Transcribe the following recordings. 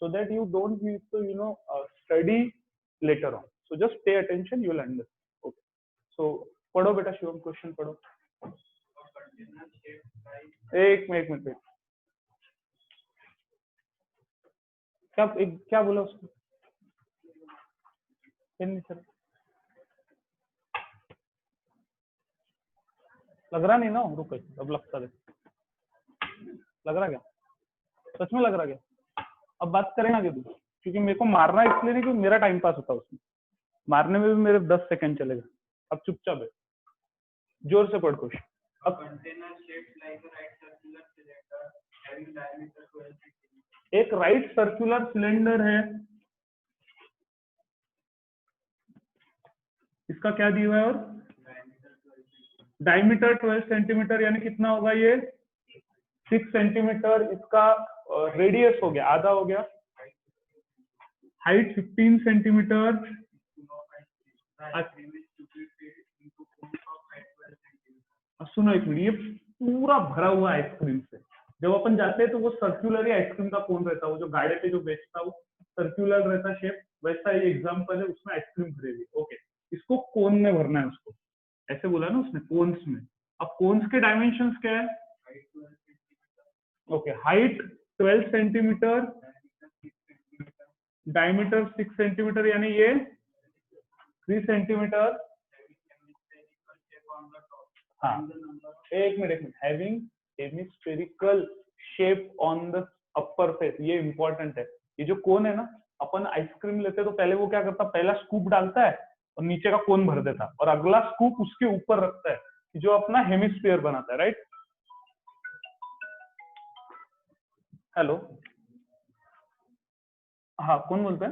so that you don't need to study later on. So just pay attention, you will understand. Okay, so पढ़ो बेटा Shivam, question पढ़ो। एक minute क्या बोला उसको? सर लग रहा नहीं ना, रुको अब लगता है, लग रहा क्या? सच में लग रहा क्या? अब बात करें आगे तू, क्योंकि मेरे को मारना इसलिए नहीं, क्योंकि मेरा टाइम पास होता है उसमें, मारने में भी मेरे 10 सेकंड चलेगा। अब चुपचाप है, जोर से पढ़ क्वेश्चन। अब एक राइट सर्कुलर सिलेंडर है, इसका क्या दिया हुआ है, और डायमीटर 12 सेंटीमीटर, यानी कितना होगा ये 6 सेंटीमीटर। इसका रेडियस हो गया, आधा हो गया, हाइट 15 सेंटीमीटर। सुनो एक मिनट, ये पूरा भरा हुआ आइसक्रीम से। जब अपन जाते हैं तो वो सर्कुलर ही आइसक्रीम का कोन रहता है, वो जो गाड़े पे जो बेचता है वो सर्कुलर रहता शेप, वैसा ये एग्जांपल है, उसमें आइसक्रीम भरी हुई। ओके, इसको कोन में भरना है, उसको ऐसे बोला ना उसने, कोन्स में। अब कोन्स के डायमेंशंस क्या है? Okay, height 12 centimetre, diameter 6 centimetre, यानी ये 3 सेंटीमीटर। हाँ, एक minute, having hemispherical shape on the upper face, ये इंपॉर्टेंट है। ये जो कोन है ना, अपन आइसक्रीम लेते तो पहले वो क्या करता, पहला स्कूप डालता है और नीचे का कोन भर देता, और अगला स्कूप उसके ऊपर रखता है, जो अपना हेमिस्फीयर बनाता है, राइट? हेलो, हाँ कौन बोलता है?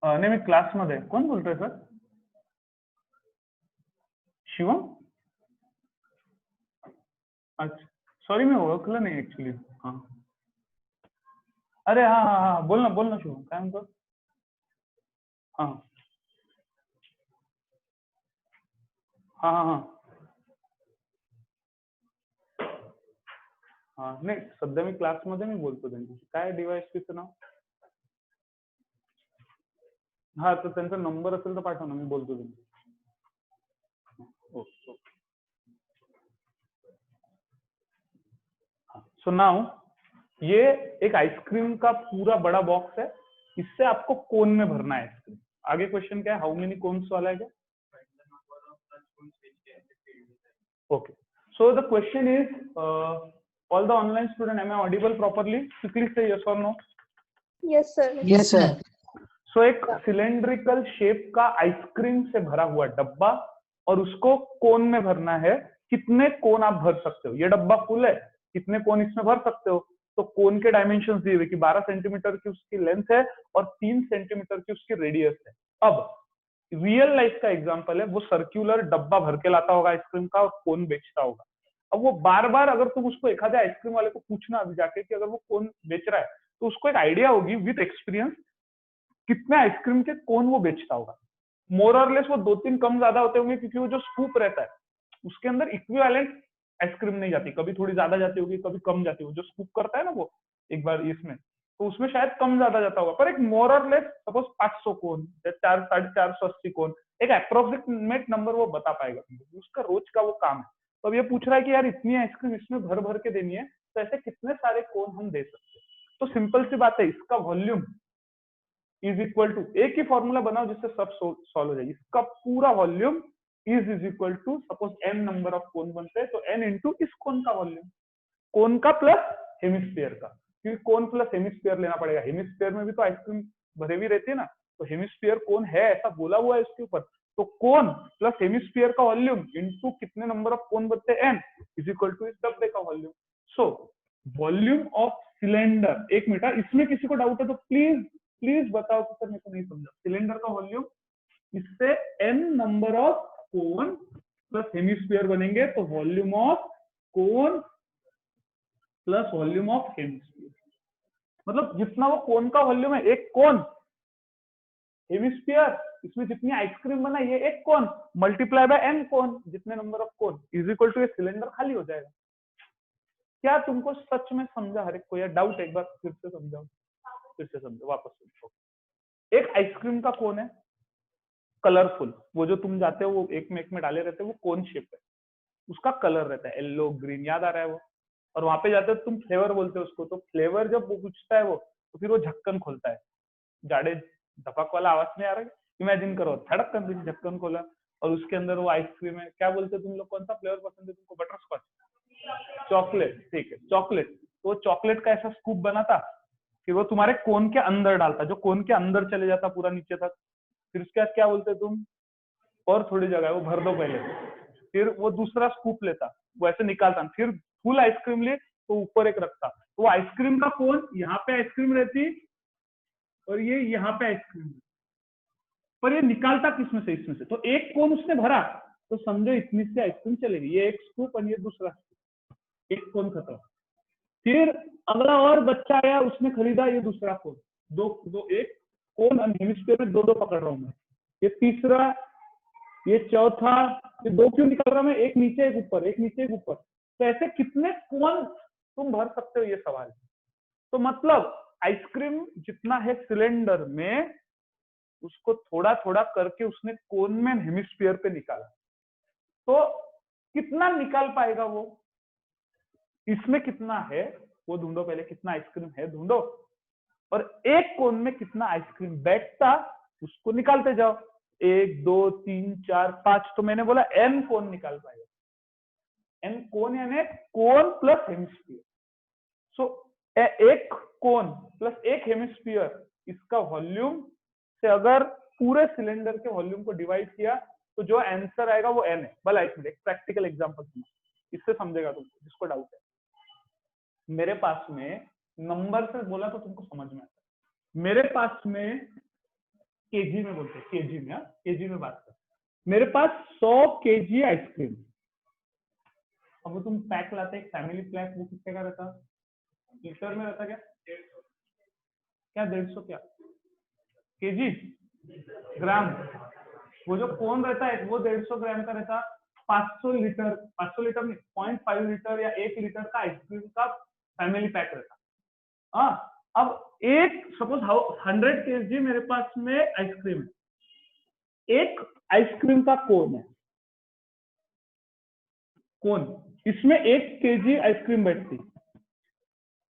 नाही, मी क्लास मध्ये, कोण बोलतोय सर? शिवम? अच्छा, सॉरी मी ओळखलं नाही ऍक्च्युली। हाँ, अरे हाँ हाँ हाँ, बोल ना शिवम, काय म्हणतो? हाँ हाँ हाँ हाँ हाँ, नाही सध्या मी क्लासमध्ये मी बोलतो त्यांच्याशी। काय डीवायएसपीचं नाव? हाँ, तो त्यांचा नंबर असेल तर पाठव ना, मी बोलतो त्यांच्याशी। ओके, सो नाउ ये एक आइसक्रीम का पूरा बड़ा बॉक्स है, इससे आपको कोन में भरना है आइसक्रीम। आगे क्वेश्चन क्या है, हाउ मेनी कोन्स वाला है क्या? Okay, so the question is all the online student, am I audible properly? Quickly से यस और no. Yes sir. Yes sir. So एक सिलेंड्रिकल शेप का आइसक्रीम से भरा हुआ डब्बा, और उसको कोन में भरना है। कितने कोन आप भर सकते हो? ये डब्बा फुल है, कितने कोन इसमें भर सकते हो? तो कोन के डायमेंशंस दिए हुए कि 12 सेंटीमीटर की उसकी लेंथ है और 3 सेंटीमीटर की उसकी रेडियस है। अब रियल लाइफ का एग्जांपल है, वो सर्कुलर डब्बा भर के लाता होगा आइसक्रीम का और कोन बेचता होगा। अब वो बार बार अगर तुम उसको एखादे आइसक्रीम वाले को पूछना अभी जाके कि अगर वो कोन बेच रहा है, तो उसको एक आइडिया होगी विद एक्सपीरियंस कितने आइसक्रीम के कोन वो बेचता होगा। मोर और लेस वो 2-3 कम ज्यादा होते होंगे, क्योंकि वो जो स्कूप रहता है उसके अंदर इक्विवेलेंट आइसक्रीम नहीं जाती, कभी थोड़ी ज्यादा जाती होगी, कभी कम जाती होगी। जो स्कूप करता है ना वो एक बार इसमें, तो उसमें शायद कम ज्यादा जाता होगा, पर एक मोर और लेस सपोज 500 कोन या 400-480 कोन, एक अप्रोक्सीमेट नंबर वो बता पाएगा, उसका रोज का वो काम है। तो अब ये पूछ रहा है कि यार इतनी आइसक्रीम इसमें भर भर के देनी है, तो ऐसे कितने सारे कोन हम दे सकते हैं? तो सिंपल सी बात है, इसका वॉल्यूम इज इक्वल टू, एक ही फॉर्मूला बनाओ जिससे सब सॉल्व हो जाएगी। इसका पूरा volume is equal to, suppose n number of cone बनते हैं, तो n इंटू इस कोन का वॉल्यूम, कोन का प्लस हेमिस्फीयर का, क्योंकि कोन प्लस हेमिस्फीयर लेना पड़ेगा। हेमिस्फीयर में भी तो आइसक्रीम भरे हुई रहती है ना, तो हेमिस्फीयर कोन है ऐसा बोला हुआ है इसके ऊपर, तो कोन प्लस हेमिस्फीयर का वॉल्यूम इंटू कितने नंबर ऑफ कोन बनते हैं n इज इक्वल टू इस डब्बे का volume. So volume of cylinder, एक मिनट, इसमें किसी को डाउट है तो प्लीज बताओ कि सर मेरे को नहीं समझा। सिलेंडर का वॉल्यूम, इससे n number of cone plus hemisphere बनेंगे, तो volume of cone plus volume of hemisphere, मतलब जितना वो कोन का वॉल्यूम है, एक कोन हेमिस्फीयर, इसमें जितनी आइसक्रीम बना ये एक cone multiply by n cone, जितने number of cone is equal to ये सिलेंडर खाली हो जाएगा। क्या तुमको सच में समझा हर एक को, या डाउट? एक बार फिर से समझाओ, फिर से समझो, वापस समझो। एक आइसक्रीम का कोन है, कलरफुल, वो जो तुम जाते हो वो एक में डाले रहते हो, वो कोन शेप है, उसका कलर रहता है येलो ग्रीन, याद आ रहा है वो? और वहां पे जाते हो तुम फ्लेवर बोलते हो उसको, तो फ्लेवर जब वो पूछता है वो, तो फिर वो ढक्कन खोलता है, जाड़े धपक वाला आवाज नहीं आ रहा है? इमेजिन करो, धड़कन से ढक्कन खोला और उसके अंदर वो आइसक्रीम है। क्या बोलते हो तुम लोग, कौन सा फ्लेवर पसंद है तुमको? बटर स्कॉच, चॉकलेट, ठीक है चॉकलेट। तो चॉकलेट का ऐसा स्कूप बनाता, फिर वो तुम्हारे कोन के अंदर डालता, जो कोन के अंदर चले जाता पूरा नीचे तक। फिर उसके बाद क्या बोलते तुम, और थोड़ी जगह है वो भर दो पहले। फिर वो दूसरा स्कूप लेता, वो ऐसे निकालता, फिर फुल आइसक्रीम ले तो ऊपर एक रखता। तो आइसक्रीम का कोन, यहाँ पे आइसक्रीम रहती और ये यहाँ पे आइसक्रीम, पर ये निकालता किसमें से? इसमें से। तो एक कोन उसने भरा, तो समझो इतनी सी आइसक्रीम चलेगी। ये एक स्कूप और ये दूसरा स्कूप, एक कोन खत्म। फिर अगला और बच्चा आया, उसने खरीदा ये दूसरा कोन, दो दो, एक कोन हेमिस्फीयर में दो दो पकड़ रहा हूं मैं, ये तीसरा, ये चौथा, ये दो क्यों निकल रहा मैं? एक नीचे एक ऊपर, एक नीचे एक ऊपर। तो ऐसे कितने कोन तुम भर सकते हो, ये सवाल। तो मतलब आइसक्रीम जितना है सिलेंडर में, उसको थोड़ा थोड़ा करके उसने कोन में हेमिस्फीयर पे निकाला। तो कितना निकाल पाएगा वो? इसमें कितना है वो ढूंढो पहले, कितना आइसक्रीम है ढूंढो, और एक कोन में कितना आइसक्रीम बैठता उसको निकालते जाओ। 1 2 3 4 5, तो मैंने बोला n कोन निकाल पाएगा। n कोन यानी कोन प्लस हेमिस्फीयर। सो एक कोन प्लस एक हेमिस्फीयर, इसका वॉल्यूम से अगर पूरे सिलेंडर के वॉल्यूम को डिवाइड किया तो जो आंसर आएगा वो n है। भला इसमें एक प्रैक्टिकल एग्जांपल सुनो, इससे समझेगा तुमको जिसको डाउट है। मेरे पास में, नंबर से बोला तो तुमको समझ में आता है, मेरे पास में केजी में बोलते हैं, केजी में, केजी में बात कर, मेरे पास 100 केजी आइसक्रीम। अब वो तुम पैक लाते, एक फैमिली पैक, वो कितने का रहता? लीटर में रहता क्या? क्या 150? क्या केजी? ग्राम? वो जो कोन रहता है वो 150 ग्राम का रहता। 500 लीटर, 500 लीटर नहीं, 0.5 लीटर या 1 लीटर का आइसक्रीम का फैमिली पैक रहता। हाँ, अब एक सपोज 100 केजी मेरे पास में आइसक्रीम है, एक आइसक्रीम का कोन है, कोन, इसमें 1 केजी आइसक्रीम बैठती,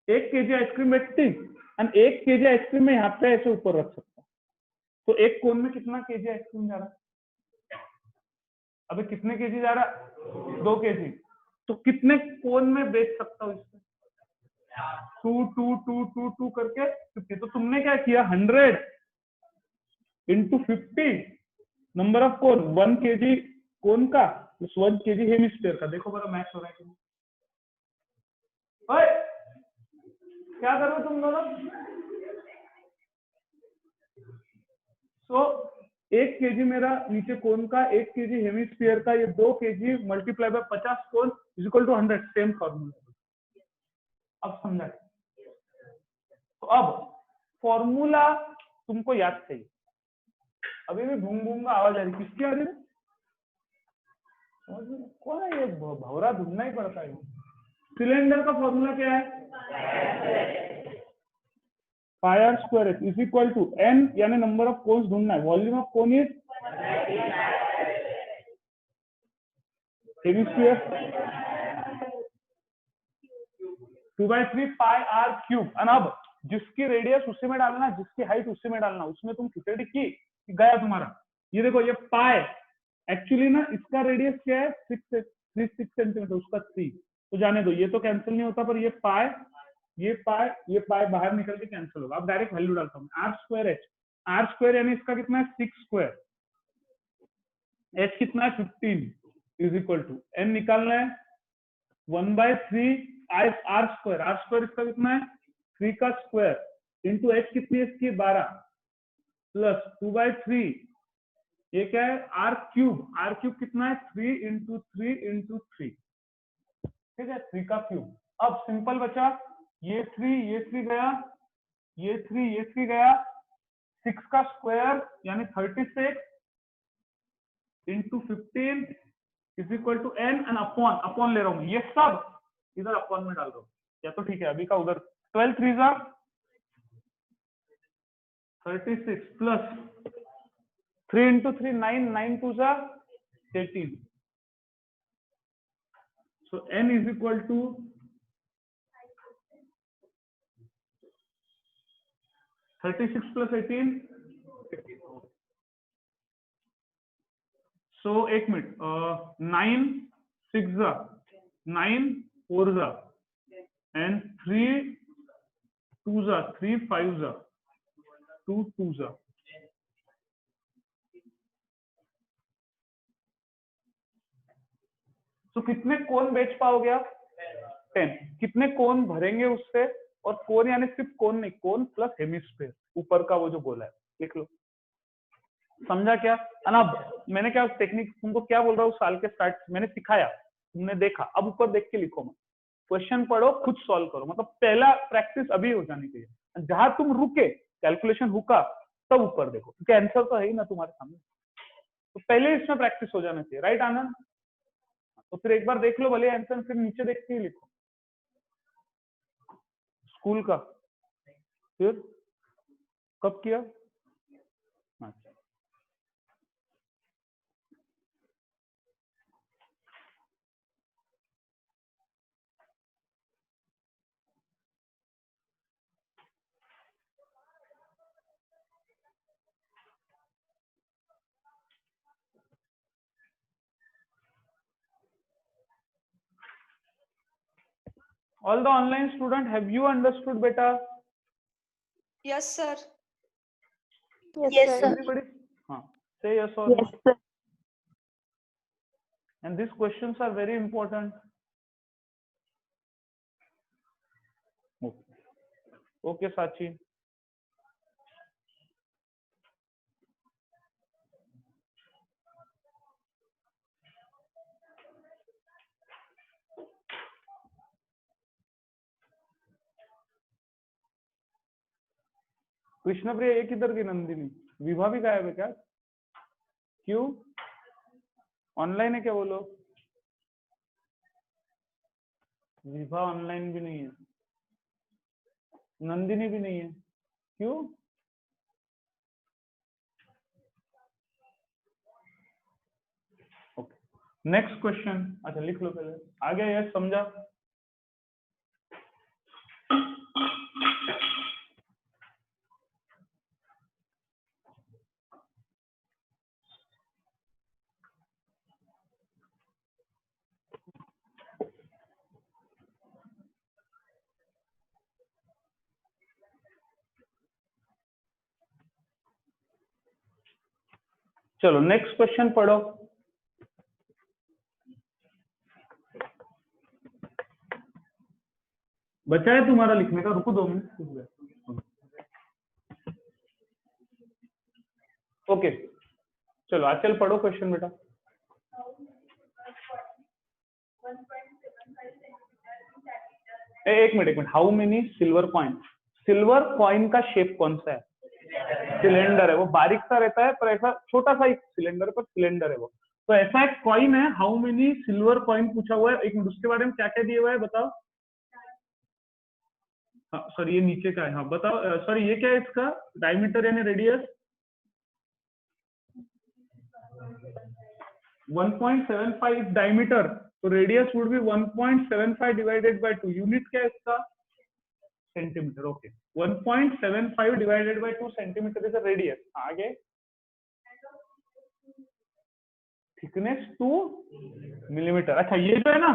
1 केजी आइसक्रीम बैठती, एंड 1 केजी आइसक्रीम में यहाँ पे ऐसे ऊपर रख सकता। तो एक कोन में कितना केजी आइसक्रीम जा रहा? अबे कितने केजी जा रहा? 2 केजी। तो कितने कोन में बेच सकता हूँ इसमें? 2 2 2 2 2 करके 50। तो तुमने क्या किया, 100 into 50 number of cone, 1 kg cone का प्लस 1 केजी हेमिस्फीयर का। देखो बड़ा मैच हो रहा है कि नहीं? क्या कर रहे हो तुम दोनों? तो 1 केजी मेरा नीचे कोन का, 1 केजी हेमिस्फीयर का, ये 2 KG multiply by 50 cone is equal to 100। Same formula. अब समझा? तो अब फॉर्मूला तुमको याद चाहिए। अभी भी घूम घूम का आवाज आ रही, किसकी आ रही है? कौन है ये? भवरा ढूंढना ही पड़ता है। सिलेंडर का फॉर्मूला क्या है? Pi r square h is equal to n, यानी नंबर ऑफ कोन्स ढूंढना है। Volume of cone is hemisphere 2/3 pi r cube. अब जिसकी रेडियस उसी में डालना, जिसकी हाइट उसी में डालना। उसमें तुम खिचड़ी की गया तुम्हारा। ये देखो, ये पाई एक्चुअली ना, इसका रेडियस क्या है? 6 सेंटीमीटर, उसका 3। तो जाने दो, ये तो कैंसिल नहीं होता, पर ये पाई, ये पाई बाहर निकल के कैंसिल होगा। अब डायरेक्ट वैल्यू डालता हूँ, R square H. R square यानी इसका कितना है? 6 स्क्वायर। एच कितना है? 15 इज इक्वल टू एन निकालना है 1/3 आर स्क्वायर। आर स्क्वायर इसका कितना है? 3 का स्क्वायर इंटू एच कितनी है इसकी? 12 प्लस 2/3, ये क्या है? Are cube. आर क्यूब कितना है? 3 इंटू 3 इंटू 3, ठीक है, 3 का क्यूब। अब सिंपल बचा, ये 3 गया, ये 3 गया, 6 का स्क्वायर यानी 36 into 15 is equal to N, and upon ले रहा हूं ये सब इधर अपॉन में डाल दो, या तो ठीक है अभी का उधर। 12 3 जा 36 प्लस 3 into 3 9, 9 2 जा 18. So n is equal to 36 plus 18. So एक मिनट, 9 6 जा 9 4 जा and 3 2 जा 3 5 जा 2 2 जा। तो कितने कोन बेच पाओगे आप? 10। कितने कोन भरेंगे उससे? और कोन यानी सिर्फ कोन नहीं, कोन प्लस हेमिस्फीयर, ऊपर का वो जो बोला है, लिख लो। समझा क्या? अना मैंने क्या टेक्निक तुमको क्या बोल रहा हूँ, साल के स्टार्ट मैंने सिखाया, तुमने देखा, अब ऊपर देख के लिखो मत, क्वेश्चन पढ़ो, खुद सॉल्व करो। मतलब पहला प्रैक्टिस अभी हो जानी चाहिए, जहां तुम रुके कैलकुलेशन हुका तब ऊपर देखो, क्योंकि आंसर तो है ही ना तुम्हारे सामने। तो पहले इसमें प्रैक्टिस हो जाना चाहिए, राइट आनंद? तो फिर एक बार देख लो भले आंसर, फिर नीचे देख के ही लिखो। स्कूल का फिर कब किया? अच्छा, all the online student, have you understood beta? Yes, sir. Yes, sir. Everybody, say yes or no. Yes, sir. And these questions are very important. Okay, Sachi. Krishnapriya एक इधर की नंदिनी, विभा भी गायब है क्या? क्यों? ऑनलाइन है क्या वो लोग? विभा ऑनलाइन भी नहीं है, नंदिनी भी नहीं है, क्यों? Okay, next question. अच्छा लिख लो पहले, आ गया? यस, समझा? चलो नेक्स्ट क्वेश्चन पढ़ो। बचा है तुम्हारा लिखने का? रुको 2 मिनट। ओके चलो आचल पढ़ो क्वेश्चन बेटा। एक minute, how many silver coin? Silver coin का शेप कौन सा है? सिलेंडर है, वो बारीक सा रहता है पर ऐसा छोटा सा एक सिलेंडर पर सिलेंडर है वो। तो ऐसा एक कॉइन है, हाउ मेनी सिल्वर कॉइन पूछा हुआ है। एक मिनट, उसके बारे में क्या क्या दिया हुआ है बताओ। हाँ सॉरी ये नीचे का है, हाँ बताओ। सॉरी ये क्या है इसका डायमीटर यानी रेडियस? 1.75 डायमीटर, तो radius would be 1.75 divided by 2। Unit क्या है इसका? Centimetre. Okay, 1.75 divided by 2 centimetre is radius. आगे थिकनेस 2 मिलीमीटर। अच्छा ये जो है ना,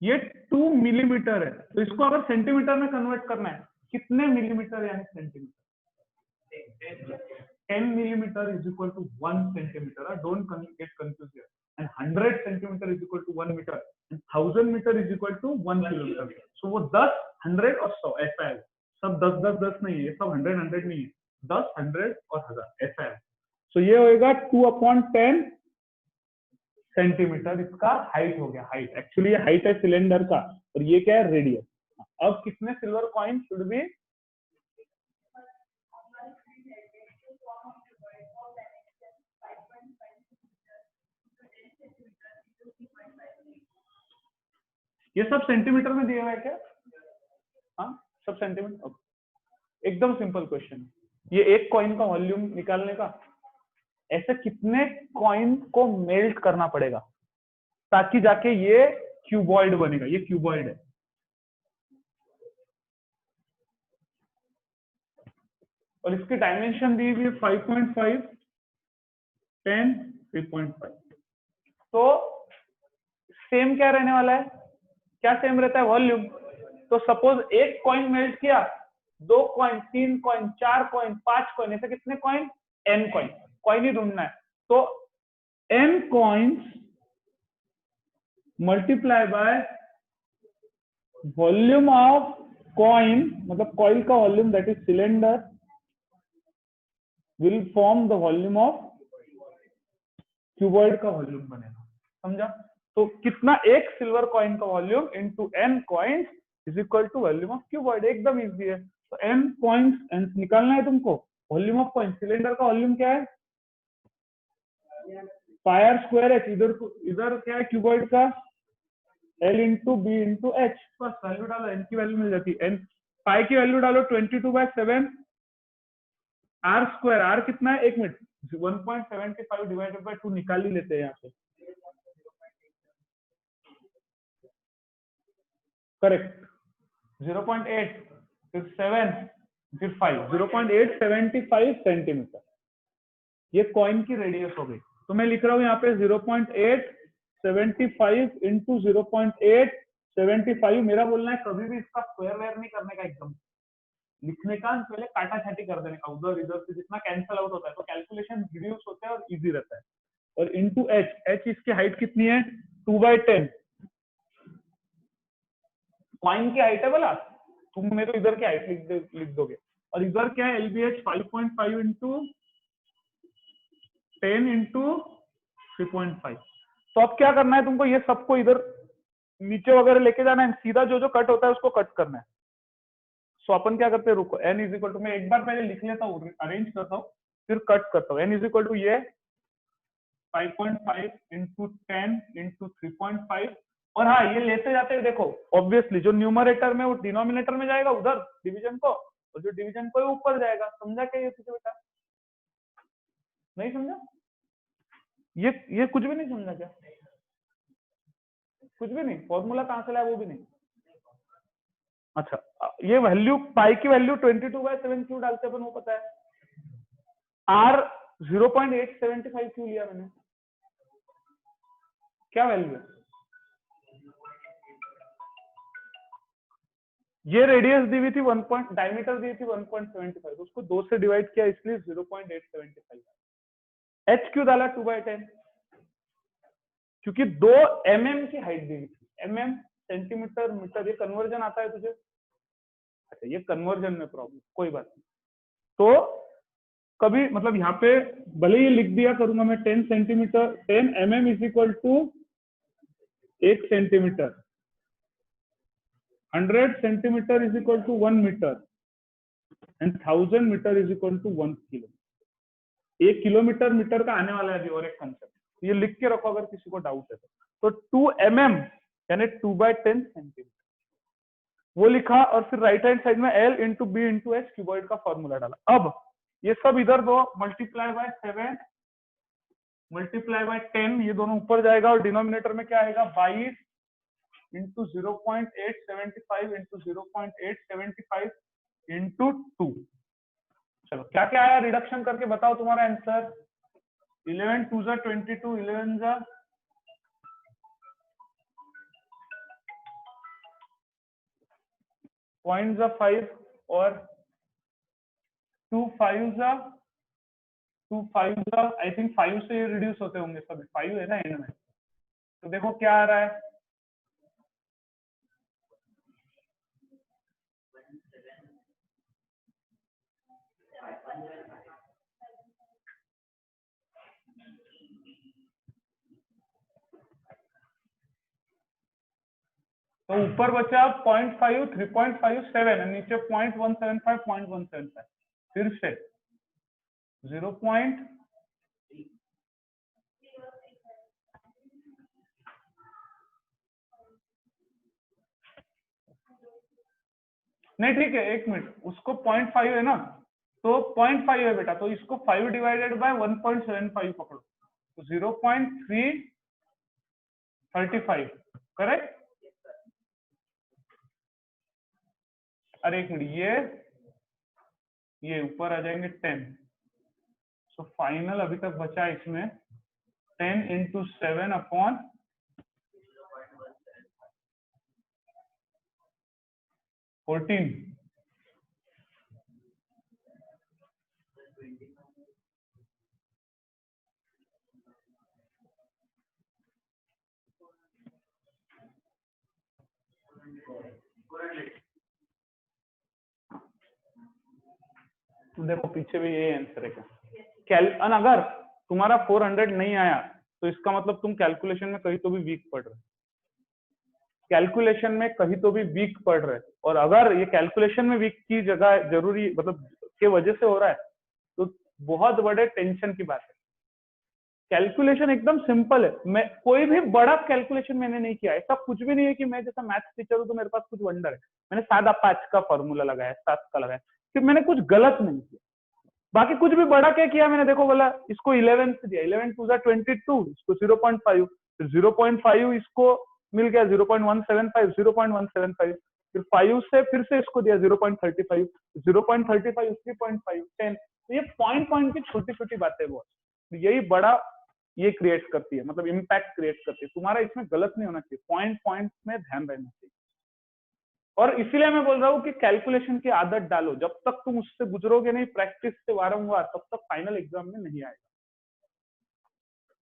ये 2 मिलीमीटर है, तो इसको अगर सेंटीमीटर में कन्वर्ट करना है, कितने मिलीमीटर यानी centimetre? 10 millimeter is equal to 1 centimeter. Don't get confused here. And 100 centimeter is equal to 1 meter. And 1000 meter is equal to 1 kilometer. So वो 10, 100 और 100 ऐसा है। सब 10 10 10 नहीं है, सब 100 100 नहीं है, 10 100 और 1000 ऐसा है। So ये होएगा 2/10 सेंटीमीटर, इसका हाइट हो गया। हाइट एक्चुअली ये हाइट है सिलेंडर का, और ये क्या है? रेडियस। अब कितने सिल्वर कॉइन शुड बी? ये सब सेंटीमीटर में दिया हुआ है क्या? हाँ सब सेंटीमीटर। एकदम सिंपल क्वेश्चन। ये एक कॉइन का वॉल्यूम निकालने का, ऐसे कितने कॉइन को मेल्ट करना पड़ेगा ताकि जाके ये क्यूबॉइड बनेगा। ये क्यूबॉइड है। और इसकी डायमेंशन दी हुई है 5.5, 10, 3.5। तो सेम क्या रहने वाला है? क्या सेम रहता है? वॉल्यूम। तो सपोज एक कॉइन मेल्ट किया, 2 कॉइन, 3 कॉइन, 4 कॉइन, 5 कॉइन, ऐसे कितने कॉइन? n coin. कॉइन ही ढूंढना है। तो n coins multiply by volume of coin, मतलब कॉइल का volume that is cylinder, will form the volume of cuboid का वॉल्यूम बनेगा। समझा? तो कितना? एक सिल्वर कॉइन का volume into n coins is equal to volume of cuboid. एकदम इजी है। तो n कॉइन्स निकालना है तुमको। वॉल्यूम ऑफ कॉइन, सिलेंडर का वॉल्यूम क्या है? Pi square h। इधर क्या है क्यूबॉइड का? L into B into H. बस वैल्यू डालो, n की वैल्यू मिल जाती है। n पाई की वैल्यू डालो 22/7 r स्क्वायर। r कितना है? 1 मिनट, 1.75 डिवाइडेड बाय 2 निकाल ही लेते हैं यहाँ पे। करेक्ट। 0.8 फिर 7 फिर 5, 0.875 सेंटीमीटर। ये कॉइन की रेडियस हो गई। तो मैं लिख रहा हूँ यहाँ पे 0.875 इंटू 0.875। मेरा बोलना है कभी भी इसका स्क्वायर वेयर नहीं करने का, एकदम लिखने का, पहले काटा छाटी कर देने का। उधर इधर से जितना कैंसल आउट होता है तो कैलकुलेशन रिड्यूस होता है और इजी रहता है। और इंटू एच, एच इसकी हाइट कितनी है? 2/10। कॉइन की हाइट है बोला, तुमने तो इधर की हाइट लिख दोगे। और इधर क्या है? एलबीएच 5.5 इंटू 10 इंटू 3.5। तो अब क्या करना है तुमको? ये सबको इधर नीचे वगैरह लेके जाना है। सीधा जो जो कट होता है उसको कट करना है। सो अपन क्या करते हैं? रुको, n इज इक्वल टू, मैं एक बार पहले लिख लेता हूँ, अरेंज करता हूँ, फिर कट करता हूँ। n इज इक्वल टू ये 5.5 इंटू 10 इंटू 3.5। और हाँ, ये लेते जाते देखो, ऑब्वियसली जो न्यूमरेटर में वो डिनोमिनेटर में जाएगा उधर डिवीजन को, और जो डिवीजन को ऊपर जाएगा। समझा क्या ये तुझे बेटा? नहीं समझा? ये कुछ भी नहीं समझा क्या? कुछ भी नहीं? फॉर्मूला कहां से लाया वो भी नहीं? अच्छा, ये वैल्यू पाई की वैल्यू 22/7 क्यों डालते अपन वो पता है? आर 0.875 क्यों लिया मैंने? क्या वैल्यू है? ये रेडियस दी हुई थी 1 डायमीटर दी थी 1.75, उसको 2 से डिवाइड किया इसलिए 0.875। एच क्यों डाला 2/10? क्योंकि 2 mm की हाइट दी हुई थी। mm सेंटीमीटर मीटर, ये कन्वर्जन आता है तुझे? अच्छा, ये कन्वर्जन में प्रॉब्लम, कोई बात नहीं। तो कभी मतलब यहाँ पे भले ये लिख दिया करूंगा मैं 10 centimetre, 10 mm is equal to 1 centimetre, 100 centimetre is equal to 1 metre, and 1000 metre is equal to 1 kilo. 1 kilometre metre का आने वाला है अभी और एक कंसेप्ट, ये लिख के रखो अगर किसी को डाउट है तो 2 mm यानी 2/10 सेंटीमीटर वो लिखा, और फिर राइट हैंड साइड में L into B into H cuboid का फॉर्मूला डाला। अब ये सब इधर दो, मल्टीप्लाई बाय 7 मल्टीप्लाई बाय 10, ये दोनों ऊपर जाएगा, और डिनोमिनेटर में क्या आएगा? 22 इंटू 0.875 इंटू 0.875 इंटू 2। चलो क्या क्या आया रिडक्शन करके बताओ तुम्हारा आंसर। 11 2 जा 22, 11 जा 0.5, और 2 5 जा आई थिंक 5 से ये रिड्यूस होते होंगे सभी, 5 है ना एंड में। तो देखो क्या आ रहा है, तो ऊपर बचा 0.5, 3.57, नीचे 0.175, 0.175, फिर से 0. नहीं ठीक है, 1 मिनट, उसको 0.5 है ना, तो 0.5 है बेटा, तो इसको 5 डिवाइडेड बाय 1.75 पकड़ो, तो 0.335, करेक्ट। अरे 1 मिनट, ये ऊपर आ जाएंगे 10, सो फाइनल अभी तक बचा इसमें 10 इंटू 7 अपॉन 14। तो देखो पीछे भी यही आंसर है क्या, अगर तुम्हारा 400 नहीं आया तो इसका मतलब तुम कैलकुलेशन में कहीं तो भी वीक पढ़ रहे, कैलकुलेशन में कहीं तो भी वीक पढ़ रहे। और अगर ये कैलकुलेशन में वीक की जगह जरूरी मतलब के वजह से हो रहा है तो बहुत बड़े टेंशन की बात है। कैलकुलेशन एकदम सिंपल है, मैं कोई भी बड़ा कैलकुलेशन मैंने नहीं किया, ऐसा कुछ भी नहीं है कि मैं जैसा मैथ्स टीचर हूं तो मेरे पास कुछ वंडर है। मैंने सादा 5 का फॉर्मूला लगाया, 7 का लगाया, फिर मैंने कुछ गलत नहीं किया। बाकी कुछ भी बड़ा क्या किया मैंने, देखो बोला इसको 11 से दिया, 11 टू 22, इसको 0.5, फिर 0.5 इसको मिल गया 0.175, 0.175, फिर 5 से फिर से इसको दिया 0.35, 0.35, 3.5, 10। तो ये पॉइंट पॉइंट की छोटी छोटी बातें बहुत, यही बड़ा ये क्रिएट करती है, मतलब इम्पैक्ट क्रिएट करती है। तुम्हारा इसमें गलत नहीं होना चाहिए, पॉइंट पॉइंट में ध्यान रहना चाहिए। और इसीलिए मैं बोल रहा हूँ कि कैलकुलेशन की आदत डालो, जब तक तुम उससे गुजरोगे नहीं प्रैक्टिस से वारंवार, तब तक फाइनल एग्जाम में नहीं आएगा।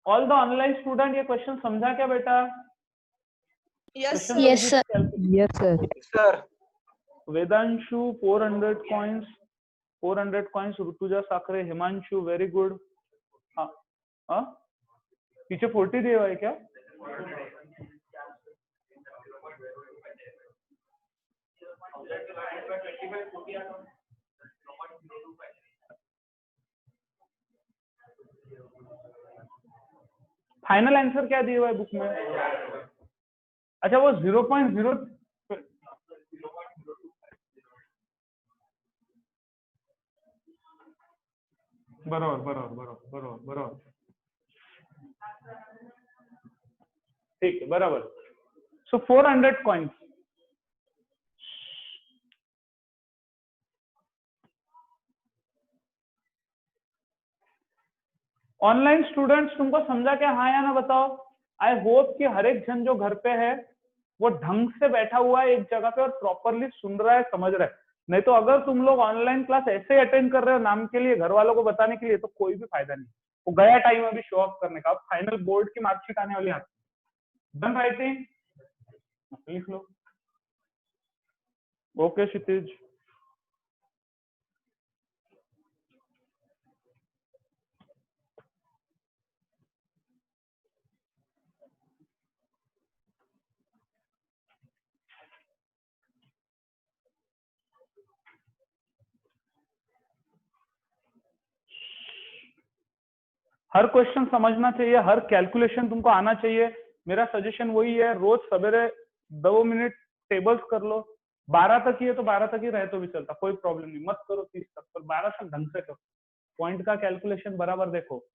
ऑल द ऑनलाइन स्टूडेंट, ये क्वेश्चन समझा क्या बेटा? Yes, Question sir. Yes, sir. Yes, sir. Sir Vedanshu 400 coins, 400 coins, Rutuja साकरे, हिमांशु वेरी गुड। हाँ हाँ, पीछे 40 दिया हुआ है क्या? फाइनल आंसर क्या दिया हुआ है बुक में? अच्छा वो 0.0, बरोबर बरोबर बरोबर बरोबर बरोबर, ठीक है बराबर। सो 400 कॉइन्स, ऑनलाइन स्टूडेंट्स तुमको समझा क्या, हाँ या ना बताओ? आई होप कि हर एक जन जो घर पे है वो ढंग से बैठा हुआ है एक जगह पे और प्रॉपरली सुन रहा है, समझ रहा है। नहीं तो अगर तुम लोग ऑनलाइन क्लास ऐसे अटेंड कर रहे हो नाम के लिए, घर वालों को बताने के लिए, तो कोई भी फायदा नहीं। वो गया टाइम अभी शो ऑफ करने का, फाइनल बोर्ड की मार्कशीट आने वाली है। डन राइटिंग, लिख लो। ओके क्षितिज, हर क्वेश्चन समझना चाहिए, हर कैलकुलेशन तुमको आना चाहिए। मेरा सजेशन वही है, रोज सवेरे 2 मिनट टेबल्स कर लो। 12 तक ही है तो 12 तक ही रहे तो भी चलता, कोई प्रॉब्लम नहीं, मत करो 30 तक, पर 12 तक ढंग से करो, पॉइंट का कैलकुलेशन बराबर देखो।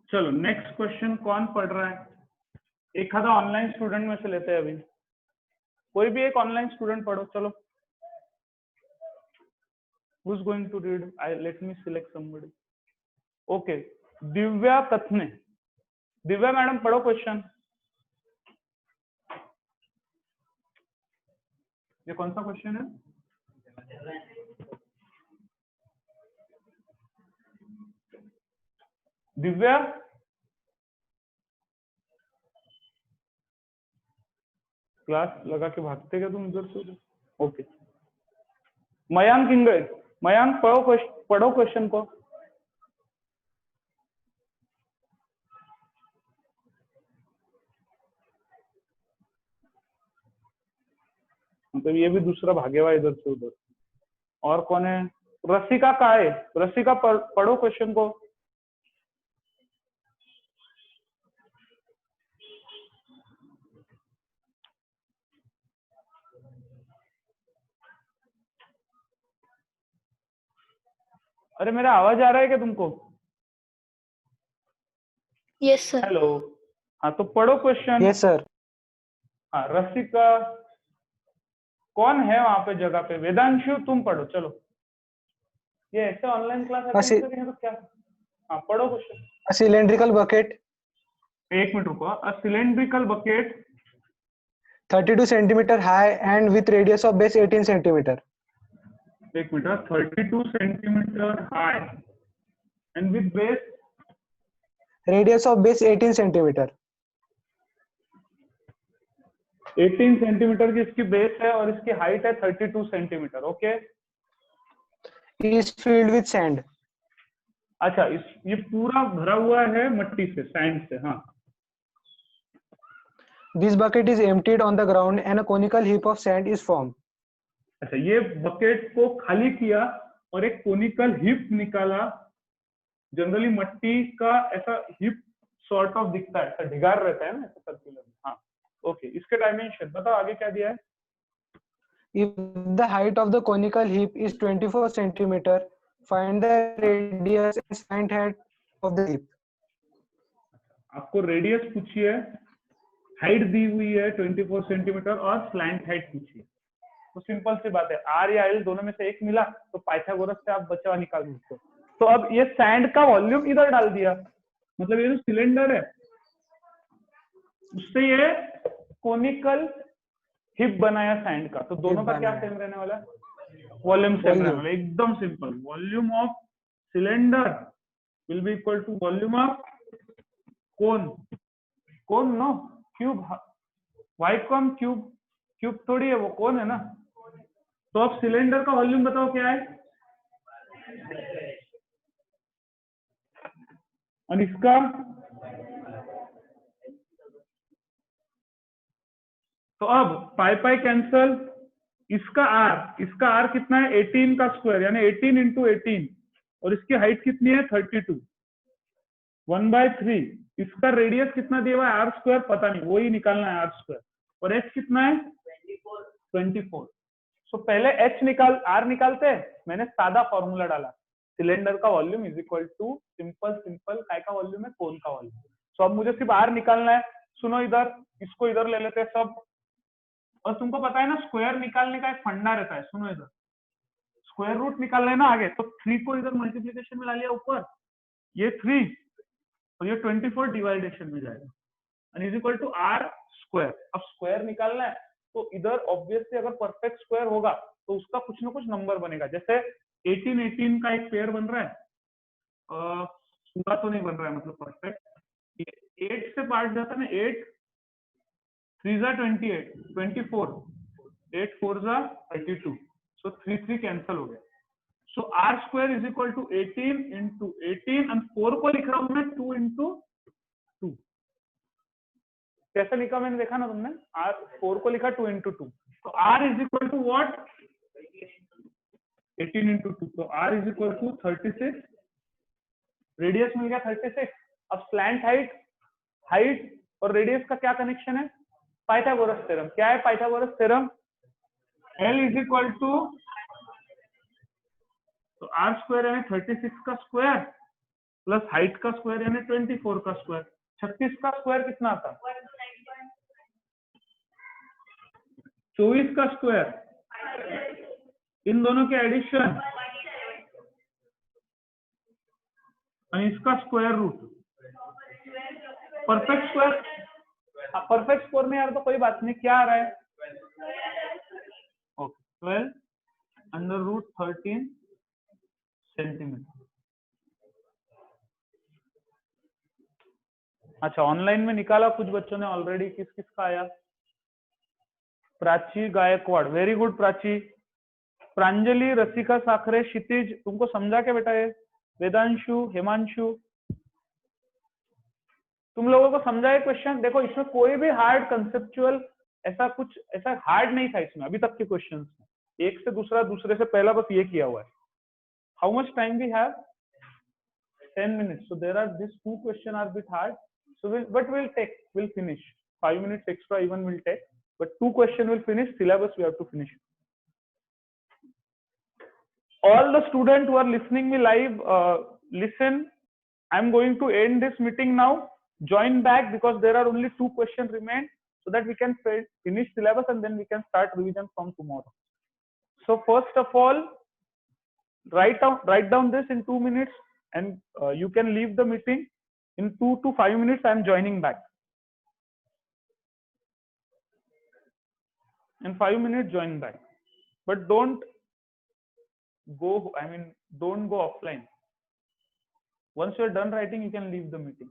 चलो नेक्स्ट क्वेश्चन कौन पढ़ रहा है? एक आधा ऑनलाइन स्टूडेंट में से लेते हैं अभी, कोई भी एक ऑनलाइन स्टूडेंट पढ़ो। चलो, who's going to read? Let me select somebody. Okay, Divya Kathane, Divya madam पढ़ो क्वेश्चन। ये कौन सा क्वेश्चन है? दिव्या, क्लास लगा के भागते क्या तुम इधर से उधर? ओके, मयांक इंग्लिश, मयांक पढ़ो क्वेश्चन को। मतलब ये भी दूसरा भागे हुआ इधर से उधर। और कौन है? रसिका का है, रसिका पढ़ो क्वेश्चन को। अरे मेरा आवाज आ रहा है क्या तुमको? Yes, sir. हेलो, हाँ तो पढ़ो क्वेश्चन। Yes sir. हाँ रसिका, कौन है वहां पे जगह पे? वेदांशु तुम पढ़ो चलो। ये ऐसे ऑनलाइन क्लास अटेंड करेंगे तो क्या? हाँ पढ़ो क्वेश्चन। A cylindrical bucket एक मिनट रुको। A cylindrical bucket 32 centimeter high and with radius of base 18 centimeter. एक minute, 32 centimetre high and with base Radius of base 18 centimeter. 18 centimetre की इसकी बेस है और इसकी हाइट है 32 centimetre. Okay, Is filled with sand. अच्छा ये पूरा भरा हुआ है मट्टी से, सैंड से। हाँ This bucket is emptied on the ground and a conical heap of sand is formed. अच्छा, ये बकेट को खाली किया और एक कोनिकल हिप निकाला। जनरली मट्टी का ऐसा हिप सॉर्ट ऑफ दिखता है, ऐसा ढिगार रहता है ना, ऐसा सर्कुलर। हाँ ओके, इसके डायमेंशन बताओ, आगे क्या दिया है? If the height of the conical heap is 24 centimeter, find the radius and slant height of the heap. आपको रेडियस पूछिए, हाइट दी हुई है 24 सेंटीमीटर और स्लैंट हाइट पूछिए। तो सिंपल सी बात है, आर या एल दोनों में से एक मिला तो पाइथागोरस से आप बचा निकाल सकते हो। तो अब ये सैंड का वॉल्यूम इधर डाल दिया, मतलब ये जो सिलेंडर है उससे ये कोनिकल हिप बनाया सैंड का, तो दोनों का क्या सेम रहने वाला है? वॉल्यूम सेम रहने वाला है। एकदम simple, volume of cylinder will be equal to volume of cone. Cone no, cube. Why cone cube, cube थोड़ी है वो, कोन है ना। तो अब सिलेंडर का वॉल्यूम बताओ क्या है, और इसका? तो अब पाई पाई कैंसल, इसका आर कितना है? 18 का स्क्वायर, यानी 18 इंटू 18, और इसकी हाइट कितनी है? 32, 1/3। इसका रेडियस कितना दिया हुआ है? आर स्क्वायर पता नहीं, वही निकालना है, आर स्क्वायर। और एच कितना है? 24। सो पहले एच निकाल, आर निकालते हैं। मैंने सादा फॉर्मूला डाला, सिलेंडर का volume is equal to simple काय का वॉल्यूम है? कोन का वॉल्यूम। सो अब मुझे सिर्फ आर निकालना है। सुनो इधर, इसको इधर ले लेते हैं सब। और तुमको पता है ना, स्क्वायर निकालने का एक फंडा रहता है। सुनो इधर, स्क्वायर रूट निकालना है ना आगे, तो 3 को इधर मल्टीप्लीकेशन में ला लिया ऊपर, ये 3 और ये 24 डिवाइडेशन में जाएगा, and is equal to R square. अब स्क्वायर निकालना है तो इधर ऑब्वियसली अगर परफेक्ट स्क्वायर होगा तो उसका कुछ ना कुछ नंबर बनेगा। जैसे 18 का एक पेयर बन रहा है, पूरा तो नहीं बन रहा है मतलब परफेक्ट। 8 से पार्ट जाता है ना, 8 3 जा 28, 24, 8 4 जा 32, सो 3 कैंसल हो गया। So r square is equal to 18 into 18, and 4 को लिख रहा हूं मैं 2 इंटू 2। कैसे लिखा मैंने देखा ना तुमने, आर 4 को लिखा 2 इंटू 2, तो r is equal to what? 18 into 2, तो r is equal to 36। Radius मिल गया 36। अब स्लैंट हाइट और रेडियस का क्या कनेक्शन है? Pythagoras theorem. क्या है Pythagoras theorem? L is equal to, तो आर स्क्वायर यानी 36 का स्क्वायर प्लस हाइट का स्क्वायर यानी 24 का स्क्वायर। 36 का स्क्वायर कितना आता? 24 का स्क्वायर, इन दोनों के एडिशन और इसका square root. Perfect square, perfect square में यार तो कोई बात नहीं, क्या आ रहा है? Okay, 12 under root 13 centimetre. अच्छा, ऑनलाइन में निकाला कुछ बच्चों ने ऑलरेडी, किस किस का आया? Prachi Gaikwad, very good Prachi. प्रांजलि, रसिका साखरे, क्षितिज, तुमको समझा क्या बेटा ये? वेदांशु, हिमांशु, तुम लोगों को समझा है क्वेश्चन? देखो इसमें कोई भी हार्ड कंसेप्चुअल ऐसा हार्ड नहीं था इसमें अभी तक के क्वेश्चंस में। एक से दूसरा, दूसरे से पहला, बस ये किया हुआ है। How much time we have? 10 minutes. So there are these two questions are a bit hard. So we'll finish. 5 minutes extra even will take, but 2 questions will finish. Syllabus we have to finish. All the students who are listening me live, listen. I'm going to end this meeting now. Join back because there are only 2 questions remain, so that we can finish syllabus and then we can start revision from tomorrow. So first of all, write down this in 2 minutes, and you can leave the meeting in 2 to 5 minutes. I'm joining back. In 5 minutes, join back. But don't go offline. Once you're done writing, you can leave the meeting.